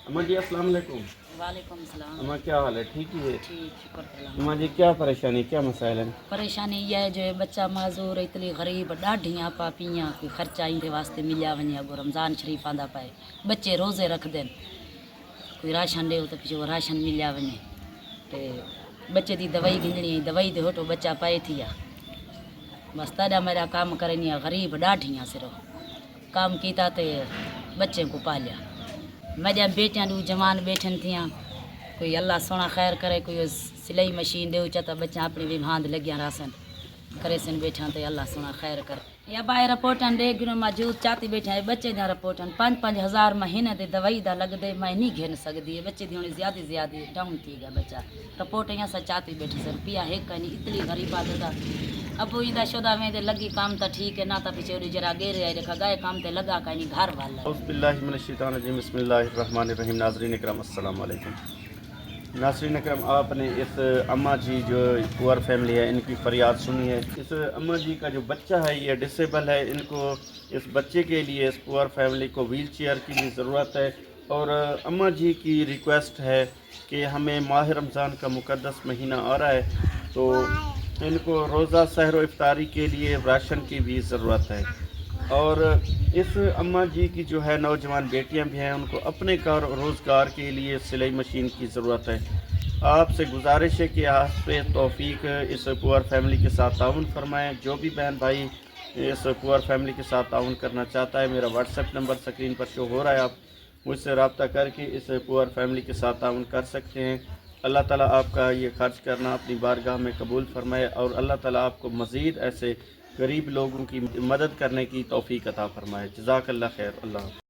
अम्मा जी अस्सलाम वालेकुम। वालेकुम सलाम। अम्मा क्या हाल है, ठीक ही है? ठीक, शुक्र अल्लाह। अम्मा जी क्या परेशानी, क्या मसाइल हैं? परेशानी इहा है जो है बच्चा माज़ूर इतनी गरीब ॾाढियां पापियां कोई ख़र्चा इंदे वास्ते मिलिया वञे अगो रमज़ान शरीफ आंदा पाए बच्चे रोज़े रखते हैं कोई राशन ॾियो तो पिछो राशन मिलिया वञे ते बच्चे की दवाई घिंजणी दवाई दे होटो बच्चा पाए थी बस ताॾा मेरा काम करनी गरीब ॾाढियां सिर्फ काम कीता ते बच्चे को पालिया मेरा बेटियां ॾू जवान बैठन थियां कोई अल्लाह सोना खैर करे कोई सिलाई मशीन दे चाहता बच्चा अपनी भी भांद लग्या रासन करे सन बैठा तो अल्लाह सोना खैर कर या बाहर रिपोर्टन दे गिनो मौजूद चाहती बैठा बच्चे दा रिपोर्टन 5-5 हज़ार महीने दे दवाई दा लगदे मैं नहीं घेन सकती बच्चे दी ज्यादा डाउन थी गया बच्चा रिपोर्ट यहाँ से चाहती बैठी सर रुपया है कहीं इतनी गरीब आदत अब इदा शुदा में दे लगी काम तो ठीक है ना तो पिछोड़ी जरा गेर आए रखा गए काम ते लगा कहीं घर वाला औज़ुबिल्लाहि मिनश्शैतानिर्रजीम बिस्मिल्लाहिर्रहमानिर्रहीम। नाज़रीन इकराम अस्सलाम वालेकुम। नाज़रीन इकराम, आपने इस अम्मा जी जो पुअर फैमिली है इनकी फरियाद सुनी है। इस अम्मा जी का जो बच्चा है ये डिसेबल है, इनको इस बच्चे के लिए इस पुअर फैमिली को व्हील चेयर की भी ज़रूरत है और अम्मा जी की रिक्वेस्ट है कि हमें माह रमज़ान का मुक़द्दस महीना आ रहा है तो इनको रोज़ा सहर व इफ्तारी के लिए राशन की भी ज़रूरत है और इस अम्मा जी की जो है नौजवान बेटियां भी हैं उनको अपने रोज़गार के लिए सिलाई मशीन की ज़रूरत है। आपसे गुजारिश है कि आप पे तौफीक इस पुअर फैमिली के साथ ताउन फरमाएं। जो भी बहन भाई इस पुअर फैमिली के साथ ताउन करना चाहता है मेरा व्हाट्सएप नंबर स्क्रीन पर शो हो रहा है, आप मुझसे रब्ता करके इस पुअर फैमिली के साथ ताउन कर सकते हैं। अल्लाह ताला आपका ये खर्च करना अपनी बारगाह में कबूल फरमाए और अल्लाह ताला आपको मज़ीद ऐसे गरीब लोगों की मदद करने की तौफीक अता फरमाए। जज़ाकल्लाह खैर। अल्लाह।